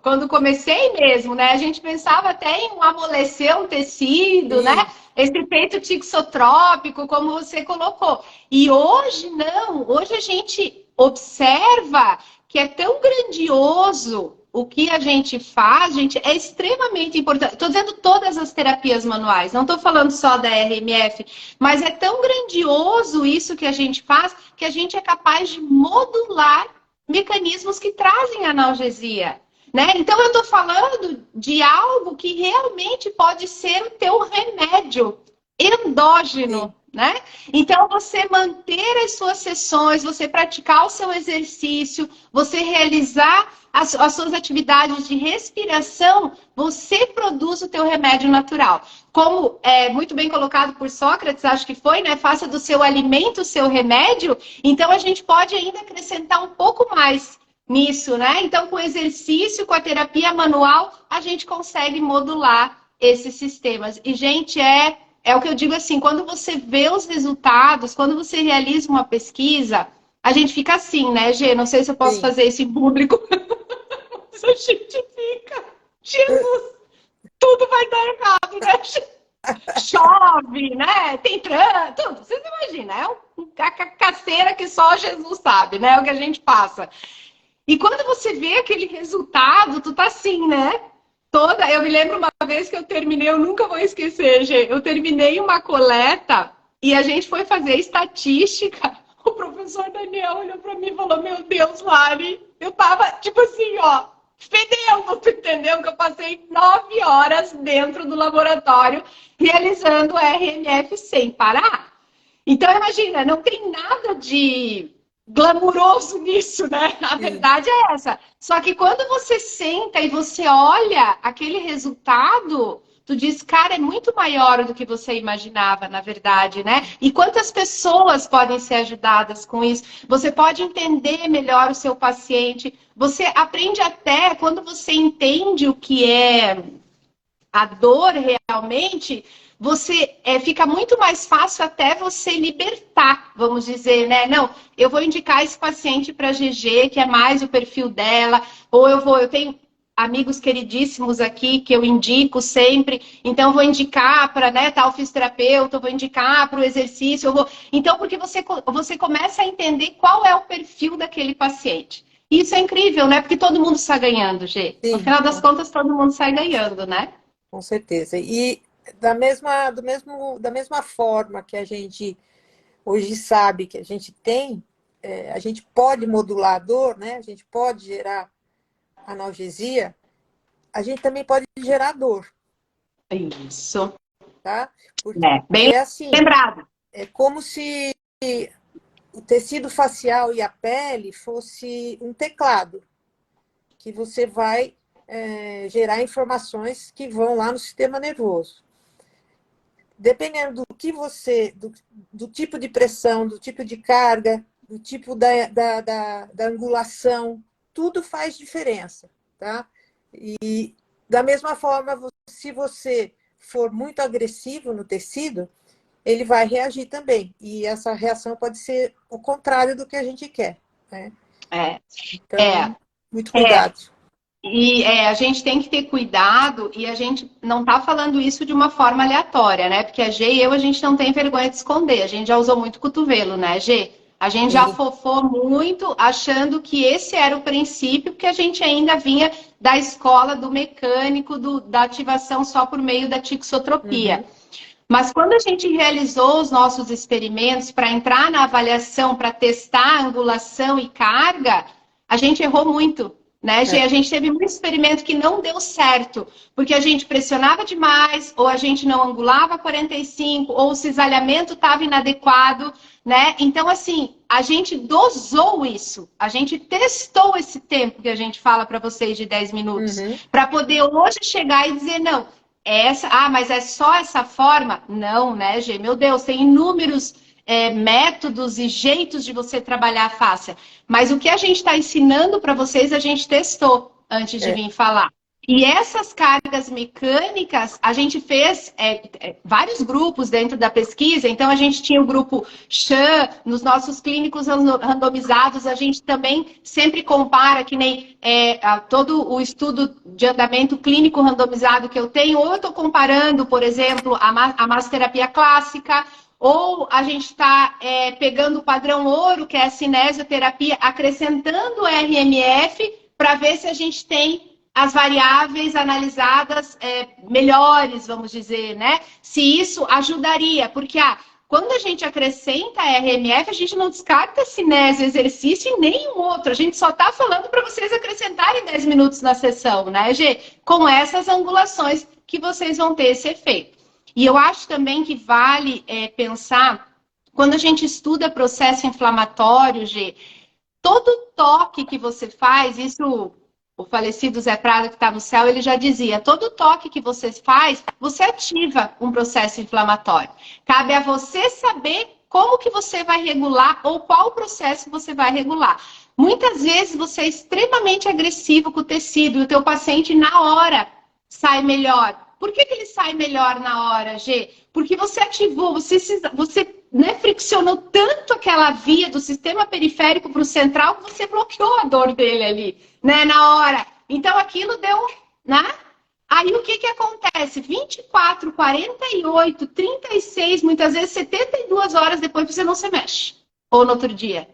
quando comecei mesmo, né, a gente pensava até em amolecer um tecido, Sim. né? Esse efeito tixotrópico, como você colocou. E hoje não, hoje a gente observa que é tão grandioso o que a gente faz, gente, é extremamente importante. Estou dizendo todas as terapias manuais, não estou falando só da RMF, mas é tão grandioso isso que a gente faz, que a gente é capaz de modular mecanismos que trazem analgesia. Né? Então, eu estou falando de algo que realmente pode ser o teu remédio endógeno. Né? Então, você manter as suas sessões, você praticar o seu exercício, você realizar as suas atividades de respiração, você produz o teu remédio natural. Como é muito bem colocado por Sócrates, acho que foi, né? Faça do seu alimento o seu remédio. Então, a gente pode ainda acrescentar um pouco mais nisso, né? Então, com o exercício, com a terapia manual, a gente consegue modular esses sistemas. E, gente, é o que eu digo assim, quando você vê os resultados, quando você realiza uma pesquisa, a gente fica assim, né, Gê? Não sei se eu posso fazer isso em público. Mas a gente fica, Jesus, tudo vai dar errado, né? Chove, né? Tem trânsito, tudo. Vocês imaginam, é uma caceira que só Jesus sabe, né? O que a gente passa. E quando você vê aquele resultado, tu tá assim, né? Eu me lembro uma vez que eu terminei, eu nunca vou esquecer, Gê. Eu terminei uma coleta e a gente foi fazer estatística. O professor Daniel olhou pra mim e falou: Meu Deus, Lari, eu tava tipo assim, ó, fedendo, tu entendeu? Que eu passei 9 horas dentro do laboratório realizando RMF sem parar. Então, imagina, não tem nada de glamuroso nisso, né? A verdade é essa. Só que quando você senta e você olha aquele resultado, tu diz, cara, é muito maior do que você imaginava, na verdade, né? E quantas pessoas podem ser ajudadas com isso? Você pode entender melhor o seu paciente. Você aprende até, quando você entende o que é a dor realmente, você fica muito mais fácil até você libertar, vamos dizer, né? Não, eu vou indicar esse paciente para GG, que é mais o perfil dela, ou eu tenho amigos queridíssimos aqui que eu indico sempre, então eu vou indicar para, né, tal fisioterapeuta, eu vou indicar para o exercício, então porque você começa a entender qual é o perfil daquele paciente. Isso é incrível, né? Porque todo mundo está ganhando, Gê. No final das contas, todo mundo sai ganhando, né? Com certeza. E da mesma forma que a gente hoje sabe que a gente tem, a gente pode modular a dor, né? A gente pode gerar analgesia, a gente também pode gerar dor. Isso. Tá? Porque bem assim, lembrado. É como se o tecido facial e a pele fosse um teclado que você vai gerar informações que vão lá no sistema nervoso. Dependendo do que do tipo de pressão, do tipo de carga, do tipo da angulação, tudo faz diferença, tá? E da mesma forma, se você for muito agressivo no tecido, ele vai reagir também. E essa reação pode ser o contrário do que a gente quer, né? Então, muito cuidado. E a gente tem que ter cuidado, e a gente não está falando isso de uma forma aleatória, né? Porque a Gê e eu, a gente não tem vergonha de esconder. A gente já usou muito cotovelo, né, Gê? A gente já fofou muito, achando que esse era o princípio, porque a gente ainda vinha da escola do mecânico, da ativação só por meio da tixotropia. Mas quando a gente realizou os nossos experimentos para entrar na avaliação, para testar a angulação e carga, a gente errou muito, né, Gê? A gente teve um experimento que não deu certo, porque a gente pressionava demais, ou a gente não angulava 45, ou o cisalhamento estava inadequado, né? Então, assim, a gente dosou isso, a gente testou esse tempo que a gente fala para vocês de 10 minutos, para poder hoje chegar e dizer, não, mas é só essa forma? Não, né, Gê? Meu Deus, tem inúmeros métodos e jeitos de você trabalhar a fáscia. Mas o que a gente está ensinando para vocês, a gente testou antes de vir falar. E essas cargas mecânicas, a gente fez vários grupos dentro da pesquisa. Então, a gente tinha o grupo Chan, nos nossos clínicos randomizados, a gente também sempre compara, que nem todo o estudo de andamento clínico randomizado que eu tenho, ou eu estou comparando, por exemplo, a massoterapia clássica, ou a gente está pegando o padrão ouro, que é a cinesioterapia, acrescentando o RMF, para ver se a gente tem as variáveis analisadas melhores, vamos dizer, né? Se isso ajudaria, porque quando a gente acrescenta RMF, a gente não descarta cinésio, exercício e nenhum outro. A gente só está falando para vocês acrescentarem 10 minutos na sessão, né, Gê? Com essas angulações que vocês vão ter esse efeito. E eu acho também que vale pensar, quando a gente estuda processo inflamatório, Gê, todo toque que você faz, isso o falecido Zé Prado, que está no céu, ele já dizia, todo toque que você faz, você ativa um processo inflamatório. Cabe a você saber como que você vai regular ou qual processo você vai regular. Muitas vezes você é extremamente agressivo com o tecido e o teu paciente na hora sai melhor. Por que ele sai melhor na hora, Gê? Porque você ativou, você friccionou tanto aquela via do sistema periférico para o central que você bloqueou a dor dele ali, né, na hora. Então, aquilo deu, né? Aí, o que acontece? 24, 48, 36, muitas vezes 72 horas depois você não se mexe. Ou no outro dia,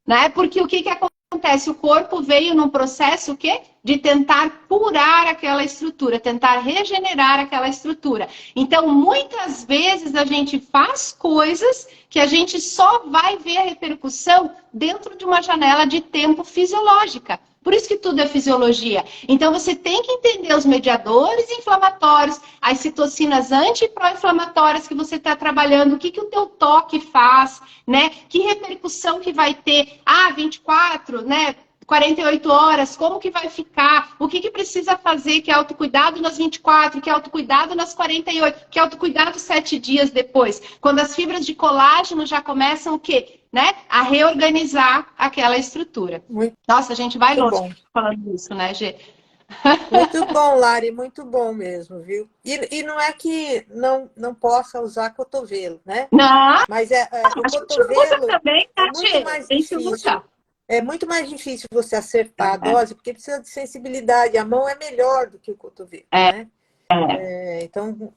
né? Porque o que acontece? O corpo veio num processo o quê? De tentar curar aquela estrutura, tentar regenerar aquela estrutura. Então, muitas vezes a gente faz coisas que a gente só vai ver a repercussão dentro de uma janela de tempo fisiológica. Por isso que tudo é fisiologia. Então, você tem que entender os mediadores inflamatórios, as citocinas anti e pró-inflamatórias que você está trabalhando, o que o teu toque faz, né? Que repercussão que vai ter, 24, né? 48 horas, como que vai ficar, o que precisa fazer, que é autocuidado nas 24, que é autocuidado nas 48, que é autocuidado 7 dias depois, quando as fibras de colágeno já começam o quê? Né? A reorganizar aquela estrutura. Nossa, a gente vai longe falando isso, né, Gê? Muito bom, Lari, muito bom mesmo, viu? E não é que não possa usar cotovelo, né? Não, mas o cotovelo também, é muito mais difícil. É muito mais difícil você acertar a dose, porque precisa de sensibilidade. A mão é melhor do que o cotovelo, né? Então,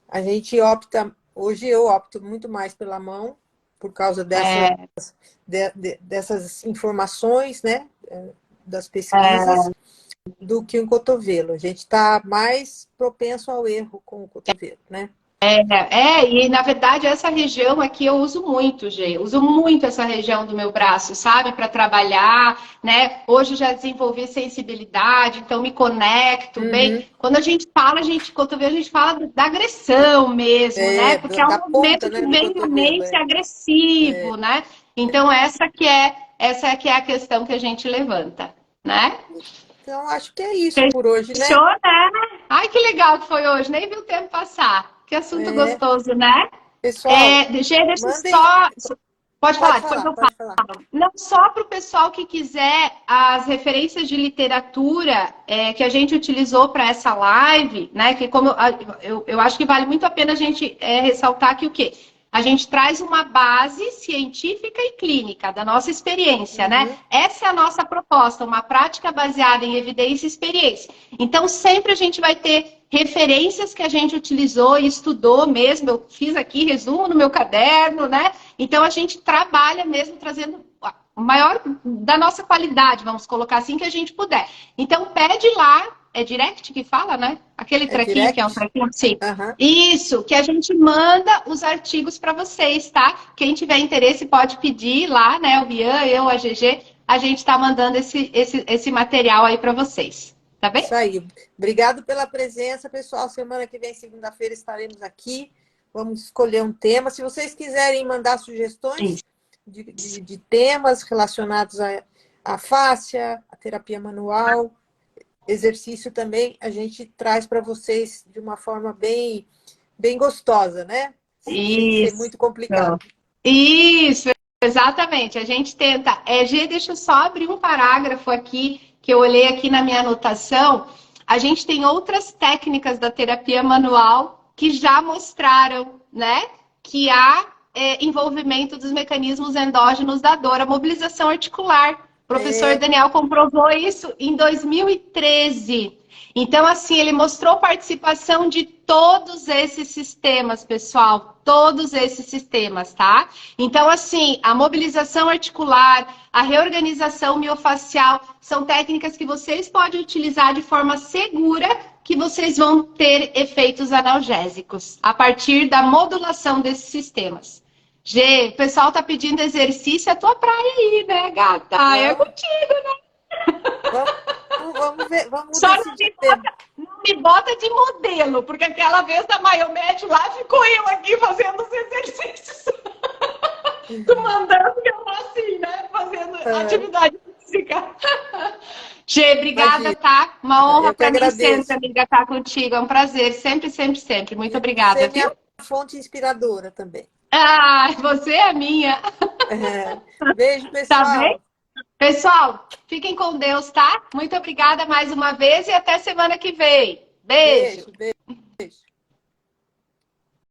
a gente opta... Hoje eu opto muito mais pela mão, por causa dessas informações, né? Das pesquisas, do que um cotovelo. A gente está mais propenso ao erro com o cotovelo, né? E na verdade essa região aqui eu uso muito, Gê. Uso muito essa região do meu braço, sabe? Para trabalhar, né? Hoje já desenvolvi sensibilidade, então me conecto bem. Quando a gente fala, cotovelo, a gente fala da agressão mesmo, né? Porque é um movimento que vem na mente agressivo, né? Então essa que é a questão que a gente levanta, né? Então acho que é isso por hoje, né? Fechou, né? Ai, que legal que foi hoje, nem vi o tempo passar. Que assunto gostoso, né? Pessoal, deixa só... Pode falar, depois eu falo. Não só para o pessoal que quiser as referências de literatura que a gente utilizou para essa live, né? Que como eu acho que vale muito a pena a gente ressaltar que o quê? A gente traz uma base científica e clínica da nossa experiência, né? Essa é a nossa proposta, uma prática baseada em evidência e experiência. Então, sempre a gente vai ter referências que a gente utilizou e estudou mesmo. Eu fiz aqui resumo no meu caderno, né? Então, a gente trabalha mesmo trazendo o maior da nossa qualidade, vamos colocar assim, que a gente puder. Então, pede lá, é direct que fala, né? Aquele É trequinho que é um direct? trequinho, sim. Aham. Isso, que a gente manda os artigos para vocês, tá? Quem tiver interesse pode pedir lá, né? O Bian, eu, a GG, a gente está mandando esse material aí para vocês, tá bem? Isso aí. Obrigado pela presença, pessoal. Semana que vem, segunda-feira, estaremos aqui. Vamos escolher um tema. Se vocês quiserem mandar sugestões Isso. de temas relacionados à fáscia, à terapia manual, exercício também, a gente traz para vocês de uma forma bem gostosa, né? Sem ser Isso. muito complicado. Isso, exatamente. A gente tenta. G, deixa eu só abrir um parágrafo aqui, que eu olhei aqui na minha anotação. A gente tem outras técnicas da terapia manual que já mostraram, né, que há envolvimento dos mecanismos endógenos da dor, a mobilização articular. O professor Daniel comprovou isso em 2013. Então, assim, ele mostrou participação de todos esses sistemas, pessoal, todos esses sistemas, tá? Então, assim, a mobilização articular, a reorganização miofacial, são técnicas que vocês podem utilizar de forma segura, que vocês vão ter efeitos analgésicos, a partir da modulação desses sistemas. Gê, o pessoal tá pedindo exercício, é a tua praia aí, né, gata? É contigo, né? Vamos ver, vamos Só decidir. não me bota de modelo, porque aquela vez da Maiomed lá ficou eu aqui fazendo os exercícios. Tu mandando eu assim, né? Fazendo atividade física. Gê, obrigada, Imagina, tá? Uma honra eu que para mim sempre, agradeço. amiga, estar contigo. É um prazer, sempre, sempre, sempre. Muito Você obrigada, é viu? minha fonte inspiradora também. Ah, você é a minha. Beijo, Tá bem? pessoal. Pessoal, fiquem com Deus, tá? Muito obrigada mais uma vez e até semana que vem. Beijo. Beijo, beijo.